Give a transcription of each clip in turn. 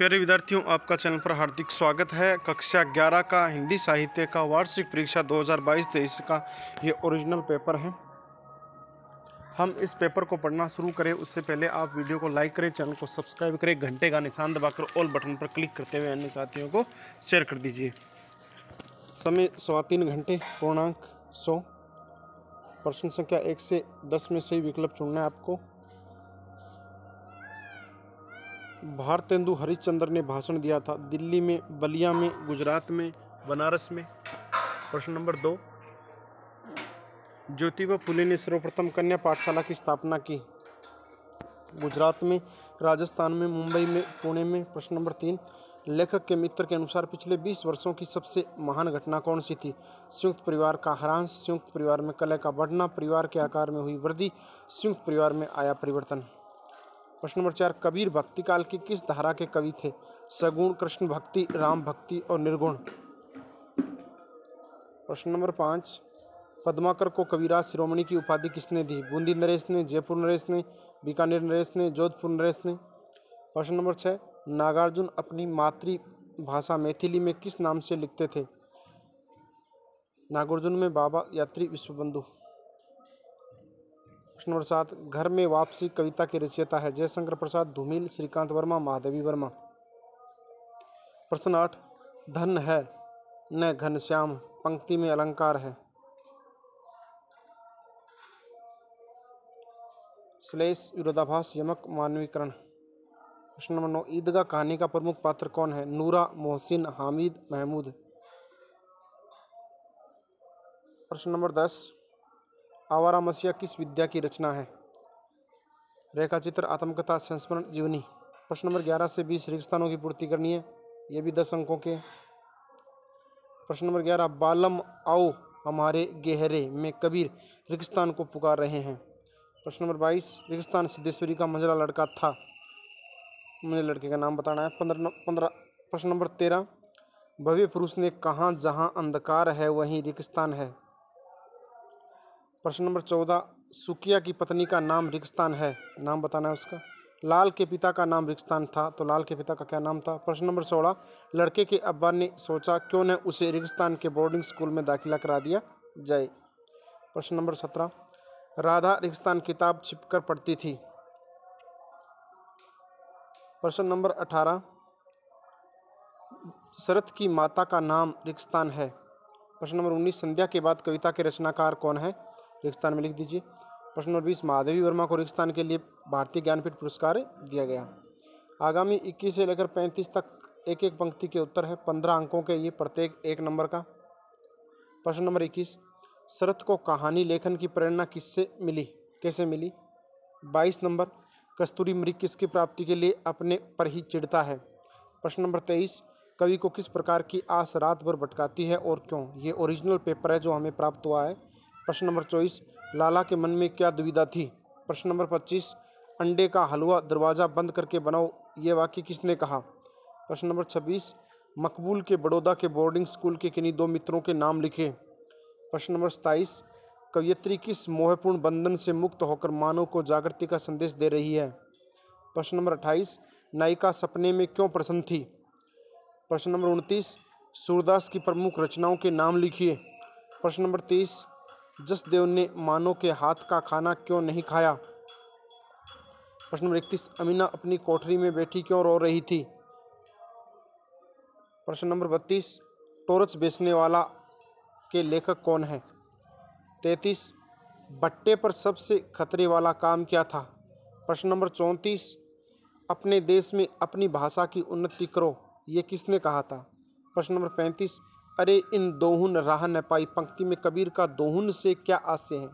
प्यारे विद्यार्थियों, आपका चैनल पर हार्दिक स्वागत है। कक्षा 11 का हिंदी साहित्य का वार्षिक परीक्षा 2022-23 का ये ओरिजिनल पेपर है। हम इस पेपर को पढ़ना शुरू करें उससे पहले आप वीडियो को लाइक करें, चैनल को सब्सक्राइब करें, घंटे का निशान दबाकर ऑल बटन पर क्लिक करते हुए अन्य साथियों को शेयर कर दीजिए। समय 3.25 घंटे, पूर्णांक 100। प्रश्न संख्या 1 से 10 में सही विकल्प चुनना है आपको। भारतेंदु हरिश्चंद्र ने भाषण दिया था दिल्ली में, बलिया में, गुजरात में, बनारस में। प्रश्न नंबर 2, ज्योतिबा फुले ने सर्वप्रथम कन्या पाठशाला की स्थापना की। गुजरात में, राजस्थान में, मुंबई में, पुणे में। प्रश्न नंबर 3, लेखक के मित्र के अनुसार पिछले 20 वर्षों की सबसे महान घटना कौन सी थी? संयुक्त परिवार का ह्रास, संयुक्त परिवार में कलह का बढ़ना, परिवार के आकार में हुई वृद्धि, संयुक्त परिवार में आया परिवर्तन। प्रश्न नंबर 4, कबीर भक्ति काल की किस धारा के कवि थे? सगुण, कृष्ण भक्ति, राम भक्ति और निर्गुण। प्रश्न नंबर 5, पद्माकर को कविराज शिरोमणि की उपाधि किसने दी? बूंदी नरेश ने, जयपुर नरेश ने, बीकानेर नरेश ने, जोधपुर नरेश ने। प्रश्न नंबर 6, नागार्जुन अपनी मातृभाषा मैथिली में किस नाम से लिखते थे? नागार्जुन में बाबा यात्री विश्वबंधु। प्रश्न नंबर 7, घर में वापसी कविता के रचयिता है? जयशंकर प्रसाद, धूमिल, श्रीकांत वर्मा, महादेवी वर्मा। प्रश्न 8, धन है न घनश्याम पंक्ति में अलंकार है? श्लेष, विरोधाभास, यमक, मानवीकरण। प्रश्न नंबर 9, ईदगाह कहानी का प्रमुख पात्र कौन है? नूरा, मोहसिन, हामिद, महमूद। प्रश्न नंबर 10, आवारा मसीहा किस विद्या की रचना है? रेखाचित्र, आत्मकथा, संस्मरण, जीवनी। प्रश्न नंबर 11 से 20 रिक्तस्थानों की पूर्ति करनी है, ये भी 10 अंकों के। प्रश्न नंबर 11, बालम आओ हमारे गहरे में कबीर रिक्तस्थान को पुकार रहे हैं। प्रश्न नंबर 22, रिक्तस्थान सिद्धेश्वरी का मंझला लड़का था, मुझे लड़के का नाम बताना है। 15। प्रश्न नंबर 13, भव्य पुरुष ने कहा जहाँ अंधकार है वहीं रिक्तस्थान है। प्रश्न नंबर 14, सुकिया की पत्नी का नाम रिक्तस्थान है, नाम बताना है उसका। लाल के पिता का नाम रिक्तस्थान था, तो लाल के पिता का क्या नाम था? प्रश्न नंबर 16, लड़के के अब्बा ने सोचा क्यों न उसे रिक्तस्थान के बोर्डिंग स्कूल में दाखिला करा दिया जाए। प्रश्न नंबर 17, राधा रिक्तस्थान किताब छिपकर पढ़ती थी। प्रश्न नंबर 18, शरत की माता का नाम रिक्तस्थान है। प्रश्न नंबर 19, संध्या के बाद कविता के रचनाकार कौन है? रिक्तस्थान में लिख दीजिए। प्रश्न नंबर 20, महादेवी वर्मा को रिक्तस्थान के लिए भारतीय ज्ञानपीठ पुरस्कार दिया गया। आगामी 21 से लेकर 35 तक एक एक पंक्ति के उत्तर है, 15 अंकों के, ये प्रत्येक 1 नंबर का। प्रश्न नंबर 21, शरत को कहानी लेखन की प्रेरणा किससे मिली, कैसे मिली? 22 नंबर, कस्तूरी मृग किसकी प्राप्ति के लिए अपने पर ही चिढ़ता है? प्रश्न नंबर 23, कवि को किस प्रकार की आस रात भर भटकाती है और क्यों? ये ओरिजिनल पेपर है जो हमें प्राप्त हुआ है। प्रश्न नंबर 24, लाला के मन में क्या दुविधा थी? प्रश्न नंबर 25, अंडे का हलवा दरवाज़ा बंद करके बनाओ, ये वाक्य किसने कहा? प्रश्न नंबर 26, मकबूल के बड़ौदा के बोर्डिंग स्कूल के किन्हीं 2 मित्रों के नाम लिखे। प्रश्न नंबर 27, कवयित्री किस मोहपूर्ण बंधन से मुक्त होकर मानव को जागृति का संदेश दे रही है? प्रश्न नंबर 28, नायिका सपने में क्यों प्रसन्न थी? प्रश्न नंबर 29, सूरदास की प्रमुख रचनाओं के नाम लिखिए। प्रश्न नंबर 30, जसदेव ने मानो के हाथ का खाना क्यों नहीं खाया? प्रश्न नंबर 31, अमीना अपनी कोठरी में बैठी क्यों रो रही थी? प्रश्न नंबर 32, टॉर्च बेचने वाला के लेखक कौन है? 33, भट्टे पर सबसे खतरे वाला काम क्या था? प्रश्न नंबर 34, अपने देश में अपनी भाषा की उन्नति करो, ये किसने कहा था? प्रश्न नंबर 35, अरे इन दोहुन राह न पाई पंक्ति में कबीर का दोहुन से क्या आशय है?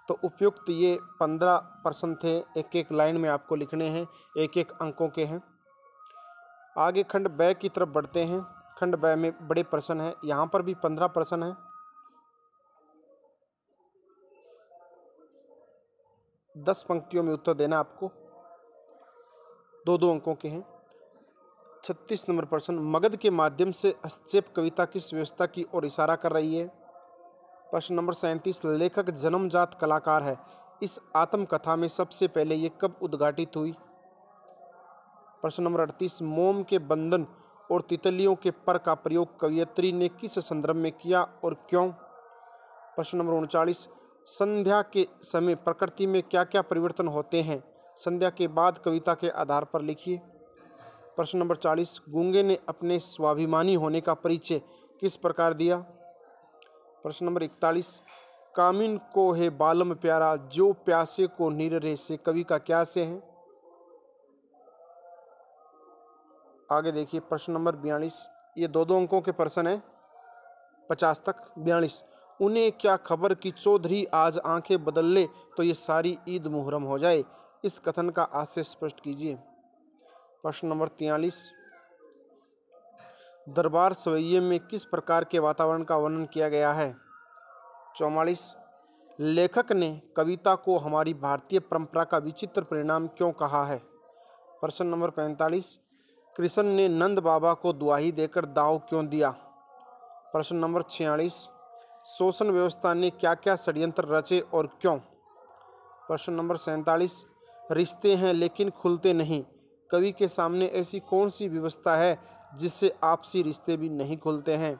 तो उपयुक्त ये 15 प्रश्न थे, एक एक लाइन में आपको लिखने हैं, एक एक अंकों के हैं। आगे खंड ब की तरफ बढ़ते हैं। खंड ब में बड़े प्रश्न हैं, यहाँ पर भी 15 प्रश्न हैं। 10 पंक्तियों में उत्तर देना आपको, 2-2 अंकों के हैं। 36 नंबर प्रश्न, मगध के माध्यम से हस्तक्षेप कविता किस व्यवस्था की ओर इशारा कर रही है? प्रश्न नंबर 37, लेखक जन्मजात कलाकार है, इस आत्मकथा में सबसे पहले ये कब उद्घाटित हुई? प्रश्न नंबर 38, मोम के बंधन और तितलियों के पर का प्रयोग कवयित्री ने किस संदर्भ में किया और क्यों? प्रश्न नंबर 39, संध्या के समय प्रकृति में क्या क्या परिवर्तन होते हैं? संध्या के बाद कविता के आधार पर लिखिए। प्रश्न नंबर 40, गूंगे ने अपने स्वाभिमानी होने का परिचय किस प्रकार दिया? प्रश्न नंबर 41, कामिन को है बालम प्यारा जो प्यासे को नीर रे से कवि का क्या से है? आगे देखिए प्रश्न नंबर 42, ये दो दो अंकों के प्रश्न है 50 तक। 42, उन्हें क्या खबर कि चौधरी आज आंखें बदल ले तो ये सारी ईद मुहर्रम हो जाए, इस कथन का आशय स्पष्ट कीजिए। प्रश्न नंबर 43, दरबार सवैये में किस प्रकार के वातावरण का वर्णन किया गया है? 44, लेखक ने कविता को हमारी भारतीय परंपरा का विचित्र परिणाम क्यों कहा है? प्रश्न नंबर 45, कृष्ण ने नंद बाबा को दुआही देकर दाव क्यों दिया? प्रश्न नंबर 46, शोषण व्यवस्था ने क्या क्या षड्यंत्र रचे और क्यों? प्रश्न नंबर 47, रिश्ते हैं लेकिन खुलते नहीं, कवि के सामने ऐसी कौन सी व्यवस्था है जिससे आपसी रिश्ते भी नहीं खुलते हैं?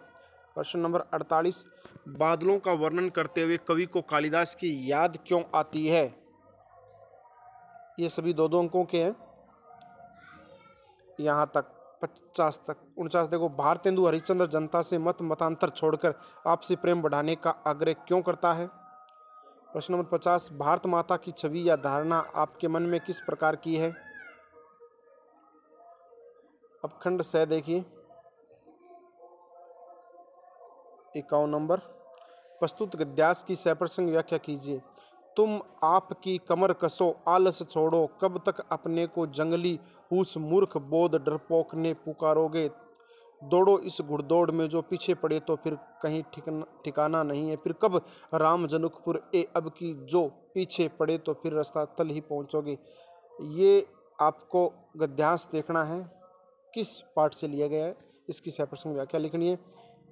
प्रश्न नंबर 48, बादलों का वर्णन करते हुए कवि को कालिदास की याद क्यों आती है? ये सभी दो दो अंकों के हैं यहाँ तक 50 तक। 49, देखो, भारतेंदु हरिश्चंद्र जनता से मतांतर छोड़कर आपसी प्रेम बढ़ाने का आग्रह क्यों करता है? प्रश्न नंबर 50, भारत माता की छवि या धारणा आपके मन में किस प्रकार की है? अब खंड स देखिए 51 नंबर, प्रस्तुत गद्यास की सप्रसंग व्याख्या कीजिए। तुम आपकी कमर कसो आलस छोड़ो, कब तक अपने को जंगली उस मूर्ख बोध डरपोक ने पुकारोगे। दौड़ो इस घुड़दौड़ में जो पीछे पड़े तो फिर कहीं ठिकाना नहीं है। फिर कब राम जनकपुर ए अब की जो पीछे पड़े तो फिर रास्ता तल ही पहुंचोगे। ये आपको गद्यांश देखना है किस पाठ से लिया गया है, इसकी सप्रसंग व्याख्या लिखनी है।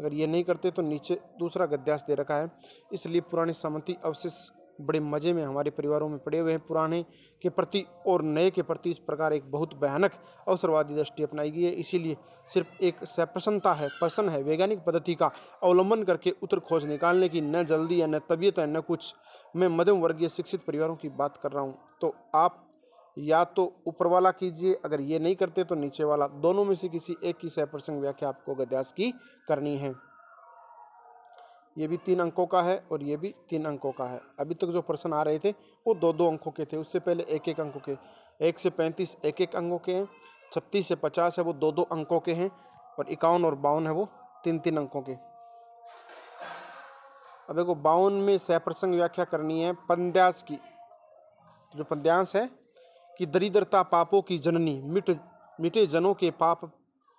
अगर ये नहीं करते तो नीचे दूसरा गद्यांश दे रखा है। इसलिए पुराने सामंती अवशेष बड़े मज़े में हमारे परिवारों में पड़े हुए हैं। पुराने के प्रति और नए के प्रति इस प्रकार एक बहुत भयानक अवसरवादी दृष्टि अपनाई गई है। इसीलिए सिर्फ एक सप्रसन्नता है, प्रश्न है, वैज्ञानिक पद्धति का अवलंबन करके उत्तर खोज निकालने की न जल्दी है, न तबीयत है, न कुछ। मैं मध्यम वर्गीय शिक्षित परिवारों की बात कर रहा हूँ। तो आप या तो ऊपर वाला कीजिए, अगर ये नहीं करते तो नीचे वाला, दोनों में से किसी एक की सप्रसंग व्याख्या आपको गद्यांश की करनी है। ये भी 3 अंकों का है और ये भी 3 अंकों का है। अभी तक जो प्रश्न आ रहे थे वो 2-2 अंकों के थे, उससे पहले 1-1 अंकों के। 1 से 35 1-1 अंकों के हैं, 36 से 50 है वो 2-2 अंकों के हैं, और 51 और 52 है वो 3-3 अंकों के। अब देखो 52 में सप्रसंग व्याख्या करनी है पद्यांश की। जो पद्यांश है कि दरिद्रता पापों की जननी, मिटे जनों के पाप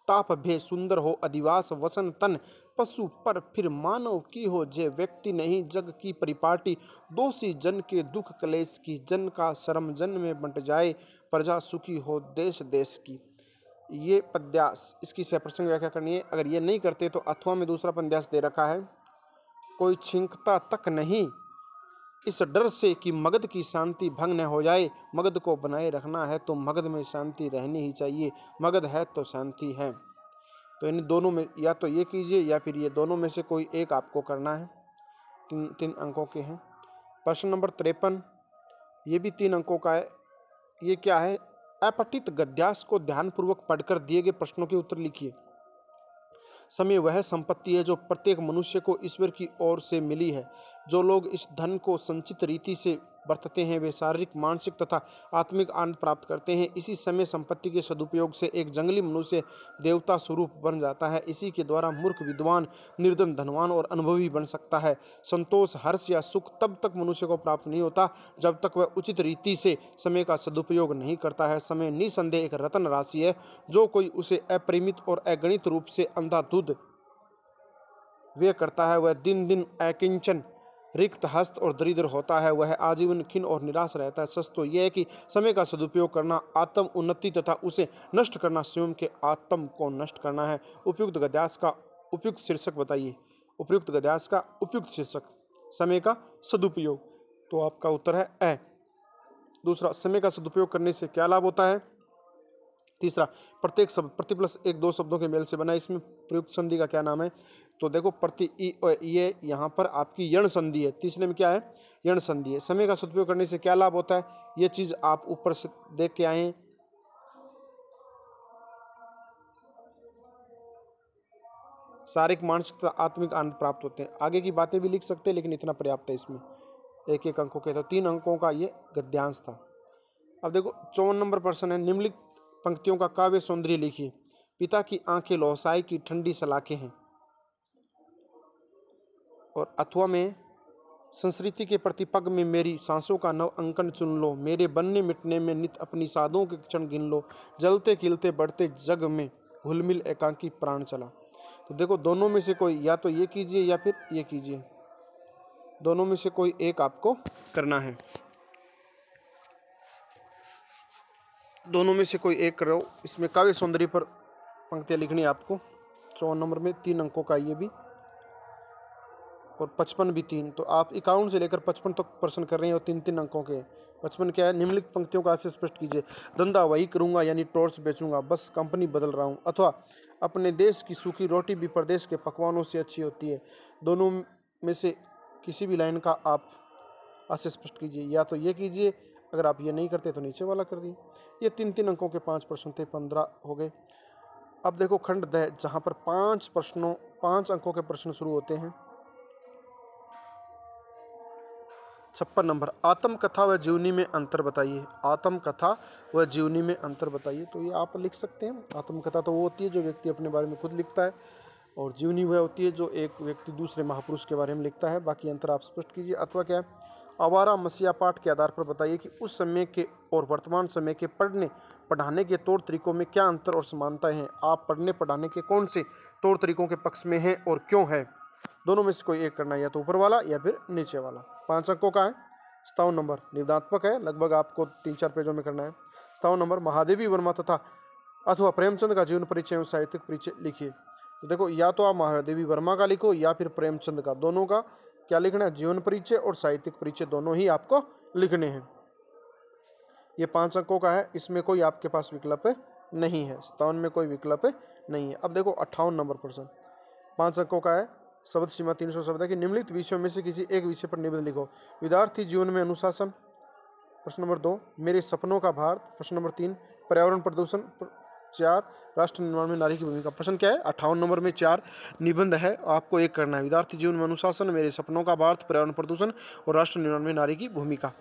ताप भे, सुंदर हो अधिवास वसन तन पशु पर फिर मानव की हो, जे व्यक्ति नहीं जग की परिपाटी, दोषी जन के दुख क्लेश की, जन का शर्म जन में बंट जाए, प्रजा सुखी हो देश देश की। ये पद्यांश, इसकी सप्रसंग व्याख्या करनी है। अगर ये नहीं करते तो अथवा में दूसरा पद्यांश दे रखा है, कोई छींकता तक नहीं इस डर से कि मगध की शांति भंग न हो जाए, मगध को बनाए रखना है तो मगध में शांति रहनी ही चाहिए, मगध है तो शांति है। तो इन दोनों में या तो ये कीजिए या फिर ये, दोनों में से कोई एक आपको करना है। 3 अंकों के हैं। प्रश्न नंबर 53, ये भी 3 अंकों का है। ये क्या है? अपठित गद्यांश को ध्यानपूर्वक पढ़कर दिए गए प्रश्नों के उत्तर लिखिए। समय वह संपत्ति है जो प्रत्येक मनुष्य को ईश्वर की ओर से मिली है। जो लोग इस धन को संचित रीति से बरतते हैं वे शारीरिक, मानसिक तथा आत्मिक आनंद प्राप्त करते हैं। इसी समय संपत्ति के सदुपयोग से एक जंगली मनुष्य देवता स्वरूप बन जाता है। इसी के द्वारा मूर्ख विद्वान, निर्धन धनवान और अनुभवी बन सकता है। संतोष, हर्ष या सुख तब तक मनुष्य को प्राप्त नहीं होता जब तक वह उचित रीति से समय का सदुपयोग नहीं करता है। समय निसंदेह एक रत्न राशि है, जो कोई उसे अपरिमित और अगणित रूप से अंधाधुंध व्यय करता है वह दिन दिन अकिंचन, रिक्त हस्त और दरिद्र होता है। वह आजीवन खिन्न और निराश रहता है। सच तो यह है कि समय का सदुपयोग करना आत्म उन्नति तथा उसे नष्ट करना स्वयं के आत्म को नष्ट करना है। उपयुक्त गद्यांश का उपयुक्त शीर्षक बताइए। उपयुक्त गद्यांश का उपयुक्त शीर्षक समय का सदुपयोग, तो आपका उत्तर है ए। दूसरा, समय का सदुपयोग करने से क्या लाभ होता है? तीसरा, प्रत्येक शब्द प्रति प्लस एक दो शब्दों के मेल से बना है, इसमें प्रयुक्त संधि का क्या नाम है? तो देखो प्रति ये यहाँ पर आपकी यण संधि है। तीसरे में क्या है? यण संधि है। समय का सदुपयोग करने से क्या लाभ होता है? ये चीज आप ऊपर से देख के आए हैं। शारीरिक, मानसिक तथा आत्मिक आनंद प्राप्त होते हैं। आगे की बातें भी लिख सकते हैं लेकिन इतना पर्याप्त है इसमें, एक एक अंकों के। तो 3 अंकों का ये गद्यांश था। अब देखो 54 नंबर प्रश्न है, निम्नलिखित पंक्तियों का काव्य सौंदर्य लिखिए। पिता की आंखें लोहसाई की ठंडी सलाखें हैं। और अथवा में, संस्कृति के प्रति पग में मेरी सांसों का नव अंकन चुन लो, मेरे बनने मिटने में नित अपनी साधों के क्षण गिन लो, जलते खिलते बढ़ते जग में घुलमिल एकांकी प्राण चला। तो देखो दोनों में से कोई, या तो ये कीजिए या फिर ये कीजिए, दोनों में से कोई एक आपको करना है, दोनों में से कोई एक करो। इसमें काव्य सौंदर्य पर पंक्तियां लिखनी है आपको। 54 नंबर में 3 अंकों का ये भी, और 55 भी 3। तो आप 51 से लेकर 55 तक प्रश्न कर रहे हैं और 3-3 अंकों के। 55 क्या है? निम्नलिखित पंक्तियों का आशय स्पष्ट कीजिए। धंधा वही करूंगा यानी टॉर्च बेचूंगा, बस कंपनी बदल रहा हूं। अथवा अपने देश की सूखी रोटी भी प्रदेश के पकवानों से अच्छी होती है। दोनों में से किसी भी लाइन का आप आशय स्पष्ट कीजिए, या तो ये कीजिए, अगर आप ये नहीं करते तो नीचे वाला कर दिए। ये 3-3 अंकों के 5 प्रश्न थे, 15 हो गए। अब देखो खंड द, जहाँ पर 5 अंकों के प्रश्न शुरू होते हैं। 56 नंबर, आत्मकथा व जीवनी में अंतर बताइए। आत्मकथा व जीवनी में अंतर बताइए। तो ये आप लिख सकते हैं। आत्मकथा तो वो होती है जो व्यक्ति अपने बारे में खुद लिखता है, और जीवनी वह होती है जो एक व्यक्ति दूसरे महापुरुष के बारे में लिखता है। बाकी अंतर आप स्पष्ट कीजिए। अथवा क्या है? आवारा मसीहा पाठ के आधार पर बताइए कि उस समय के और वर्तमान समय के पढ़ने पढ़ाने के तौर तरीकों में क्या अंतर और समानताएं हैं। आप पढ़ने पढ़ाने के कौन से तौर तरीकों के पक्ष में हैं और क्यों है? दोनों में से कोई एक करना है, या तो ऊपर वाला या फिर नीचे वाला। 5 अंकों का है। 57 नंबर निबंधात्मक है, लगभग आपको 3-4 पेजों में करना है। 57 नंबर, महादेवी वर्मा तथा अथवा प्रेमचंद का जीवन परिचय एवं साहित्यिक परिचय लिखिए। तो देखो या तो आप महादेवी वर्मा का लिखो या फिर प्रेमचंद का, दोनों का क्या लिखना है? जीवन परिचय और साहित्यिक परिचय दोनों ही आपको लिखने हैं। ये 5 अंकों का है, इसमें कोई आपके पास विकल्प नहीं है। 57 में कोई विकल्प नहीं है। अब देखो 58 नंबर प्रश्न, 5 अंकों का है। शब्द सीमा 300 शब्द है कि निम्नलिखित विषयों में से किसी एक विषय पर निबंध लिखो। विद्यार्थी जीवन में अनुशासन, प्रश्न नंबर 2। मेरे सपनों का भारत, प्रश्न नंबर 3। पर्यावरण प्रदूषण, 4। राष्ट्र निर्माण में नारी की भूमिका। प्रश्न क्या है? 58 नंबर में 4 निबंध है, आपको एक करना है। विद्यार्थी जीवन में अनुशासन, मेरे सपनों का भारत, पर्यावरण प्रदूषण और राष्ट्र निर्माण में नारी की भूमिका।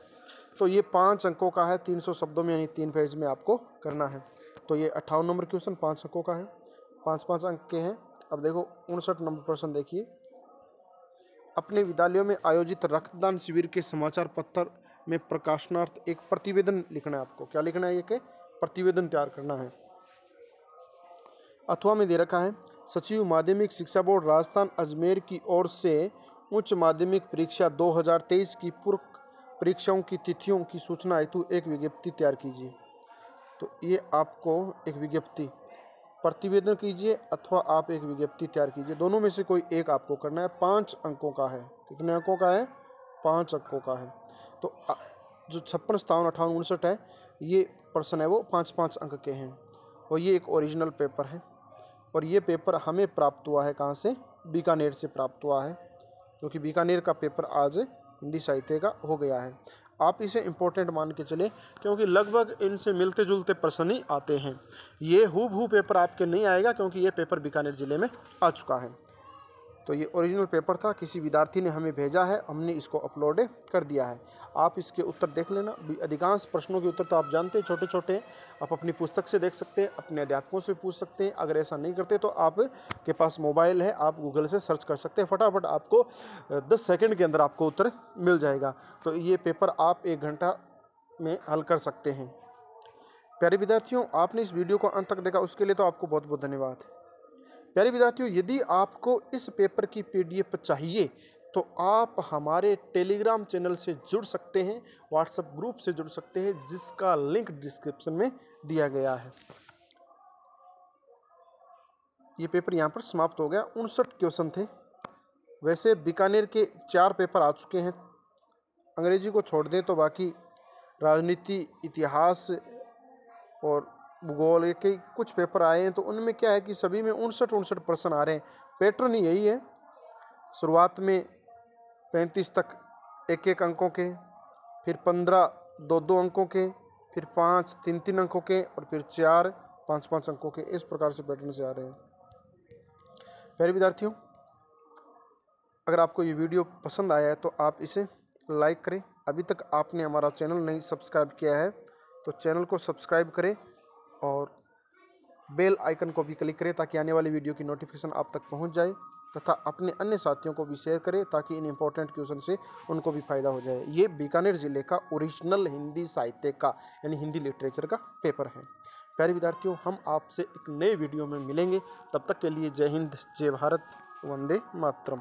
तो ये 5 अंकों का है, 300 शब्दों में यानी 3 पेज में आपको करना है। तो ये 58 नंबर क्वेश्चन 5 अंकों का है, 5-5 अंक के हैं। अब देखो 59 नंबर प्रश्न देखिए। अपने विद्यालयों में आयोजित रक्तदान शिविर के समाचार पत्र में प्रकाशनार्थ एक प्रतिवेदन लिखना है आपको। क्या लिखना है? एक प्रतिवेदन तैयार करना है। अथवा में दे रखा है, सचिव माध्यमिक शिक्षा बोर्ड राजस्थान अजमेर की ओर से उच्च माध्यमिक परीक्षा 2023 की पूर्व परीक्षाओं की तिथियों की सूचना हेतु एक विज्ञप्ति तैयार कीजिए। तो ये आपको एक विज्ञप्ति प्रतिवेदन कीजिए अथवा आप एक विज्ञप्ति तैयार कीजिए, दोनों में से कोई एक आपको करना है। 5 अंकों का है। कितने अंकों का है? 5 अंकों का है। तो जो 56, 57, 58, 59 है, ये प्रश्न है वो 5-5 अंक के हैं। और ये एक ओरिजिनल पेपर है, और ये पेपर हमें प्राप्त हुआ है कहाँ से? बीकानेर से प्राप्त हुआ है, क्योंकि बीकानेर का पेपर आज हिंदी साहित्य का हो गया है। आप इसे इम्पोर्टेंट मान के चले, क्योंकि लगभग इनसे मिलते जुलते प्रश्न ही आते हैं। ये हूबहू पेपर आपके नहीं आएगा, क्योंकि ये पेपर बीकानेर ज़िले में आ चुका है। तो ये ओरिजिनल पेपर था, किसी विद्यार्थी ने हमें भेजा है, हमने इसको अपलोड कर दिया है। आप इसके उत्तर देख लेना। अधिकांश प्रश्नों के उत्तर तो आप जानते हैं, छोटे छोटे। आप अपनी पुस्तक से देख सकते हैं, अपने अध्यापकों से पूछ सकते हैं। अगर ऐसा नहीं करते तो आप के पास मोबाइल है, आप गूगल से सर्च कर सकते हैं। फटाफट आपको 10 सेकंड के अंदर आपको उत्तर मिल जाएगा। तो ये पेपर आप 1 घंटा में हल कर सकते हैं। प्यारे विद्यार्थियों, आपने इस वीडियो को अंत तक देखा, उसके लिए तो आपको बहुत बहुत धन्यवाद। प्यारे विद्यार्थियों, यदि आपको इस पेपर की PDF चाहिए तो आप हमारे टेलीग्राम चैनल से जुड़ सकते हैं, व्हाट्सएप ग्रुप से जुड़ सकते हैं, जिसका लिंक डिस्क्रिप्शन में दिया गया है। ये पेपर यहाँ पर समाप्त हो गया। 59 क्वेश्चन थे। वैसे बीकानेर के 4 पेपर आ चुके हैं। अंग्रेजी को छोड़ दें तो बाकी राजनीति, इतिहास और भूगोल के कुछ पेपर आए हैं, तो उनमें क्या है कि सभी में 59 प्रश्न आ रहे हैं। पैटर्न ही यही है, शुरुआत में 35 तक 1-1 अंकों के, फिर 15 2-2 अंकों के, फिर 5 3-3 अंकों के, और फिर 4 5-5 अंकों के। इस प्रकार से पैटर्न से आ रहे हैं। प्यारे विद्यार्थियों, अगर आपको ये वीडियो पसंद आया है तो आप इसे लाइक करें। अभी तक आपने हमारा चैनल नहीं सब्सक्राइब किया है तो चैनल को सब्सक्राइब करें और बेल आइकन को भी क्लिक करें ताकि आने वाली वीडियो की नोटिफिकेशन आप तक पहुंच जाए, तथा अपने अन्य साथियों को भी शेयर करें ताकि इन इम्पोर्टेंट क्वेश्चन से उनको भी फायदा हो जाए। ये बीकानेर जिले का ओरिजिनल हिंदी साहित्य का यानी हिंदी लिटरेचर का पेपर है। प्यारे विद्यार्थियों, हम आपसे एक नए वीडियो में मिलेंगे। तब तक के लिए जय हिंद, जय भारत, वंदे मातरम।